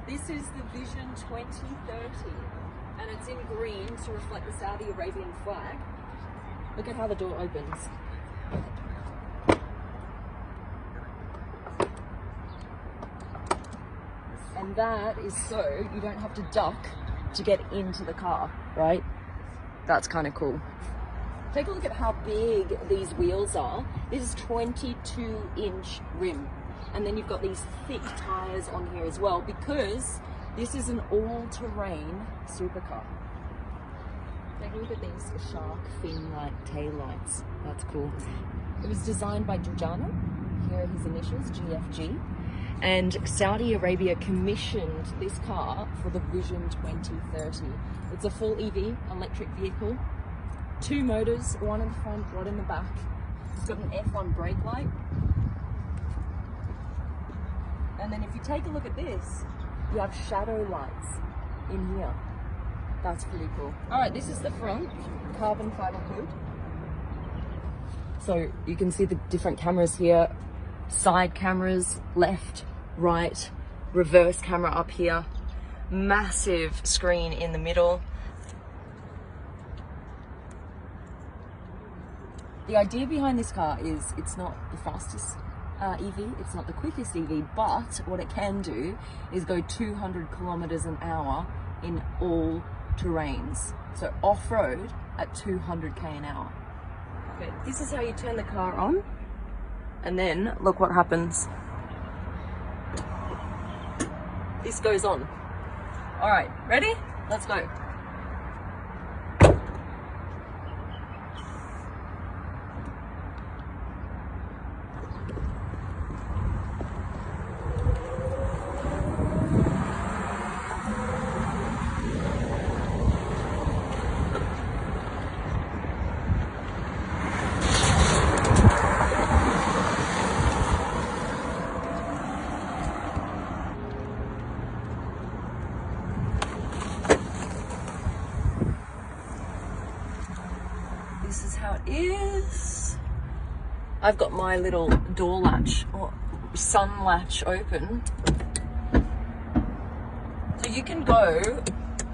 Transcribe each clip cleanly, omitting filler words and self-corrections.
This is the Vision 2030, and it's in green to reflect the Saudi Arabian flag. Look at how the door opens. And that is so you don't have to duck to get into the car, right? That's kind of cool. Take a look at how big these wheels are. This is 22-inch rim. And then you've got these thick tires on here as well, because this is an all-terrain supercar. Take a look at these shark fin-like taillights. That's cool. It was designed by Giuliano. Here are his initials, GFG. And Saudi Arabia commissioned this car for the Vision 2030. It's a full EV, electric vehicle. 2 motors, one in the front, one in the back. It's got an F1 brake light. And then if you take a look at this, you have shadow lights in here. That's pretty cool. All right, this is the front, carbon fiber hood. So you can see the different cameras here. Side cameras, left, right, reverse camera up here. Massive screen in the middle. The idea behind this car is it's not the fastest EV, it's not the quickest EV, but what it can do is go 200 kilometers an hour in all terrains. So off-road at 200k an hour. Okay, this is how you turn the car on, and then look what happens. This goes on. All right, ready? Let's go. This is how it is. I've got my little door latch or sun latch open. So you can go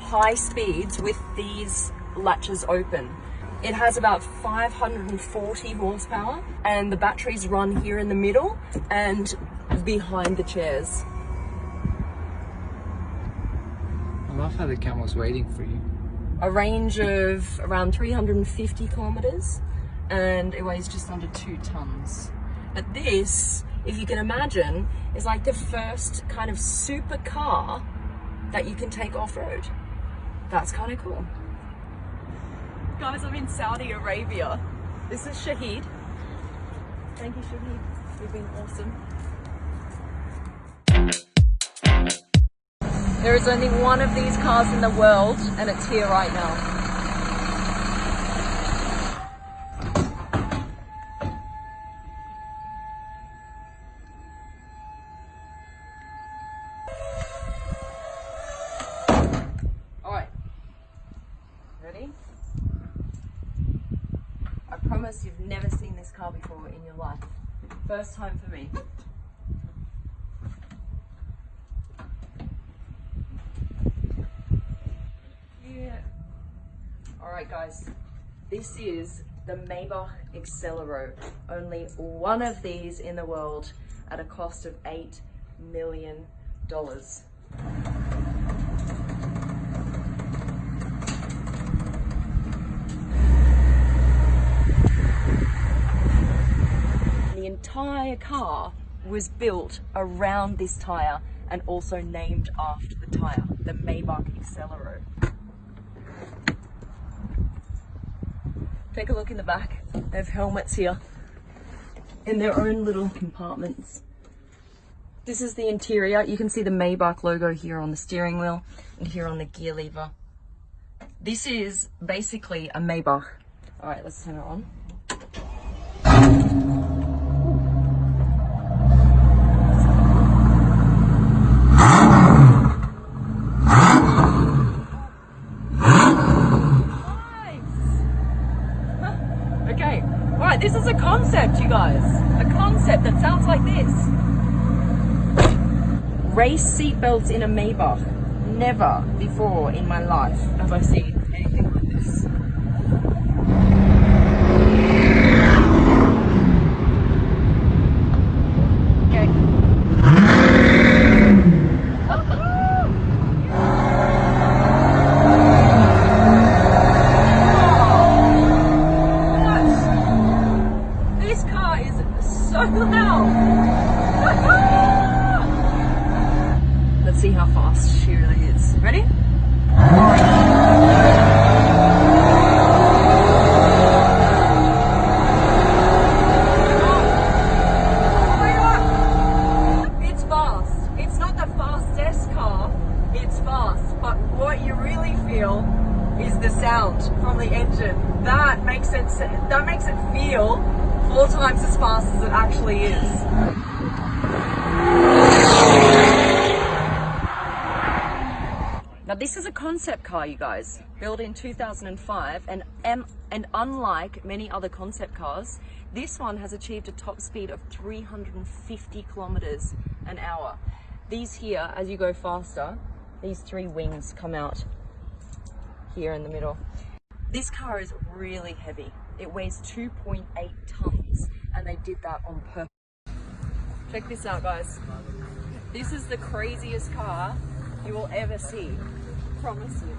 high speeds with these latches open. It has about 540 horsepower and the batteries run here in the middle and behind the chairs. I love how the camel's waiting for you. A range of around 350 kilometers, and it weighs just under 2 tons. But this, if you can imagine, is like the first kind of supercar that you can take off-road. That's kind of cool. Guys, I'm in Saudi Arabia. This is Shahid. Thank you, Shahid. You've been awesome. There is only one of these cars in the world, and it's here right now. All right, ready? I promise you've never seen this car before in your life. First time for me. Alright guys, this is the Maybach Accelero. Only one of these in the world at a cost of $8 million. The entire car was built around this tyre and also named after the tyre, the Maybach Accelero. Take a look in the back. They have helmets here in their own little compartments. This is the interior. You can see the Maybach logo here on the steering wheel and here on the gear lever. This is basically a Maybach. All right, let's turn it on. Okay, all right, this is a concept, you guys. A concept that sounds like this. Race seatbelts in a Maybach. Never before in my life have I seen anything like this. Okay. This car is so loud. Let's see how fast she really is. Ready? Oh my God. It's fast. It's not the fastest car. It's fast. But what you really feel is the sound from the engine. That makes it feel 4 times as fast as it actually is. Now this is a concept car, you guys, built in 2005, and unlike many other concept cars, this one has achieved a top speed of 350 kilometers an hour. These here, as you go faster, these 3 wings come out here in the middle. This car is really heavy. It weighs 2.8 tons, and they did that on purpose. Check this out, guys. This is the craziest car you will ever see. Promise you.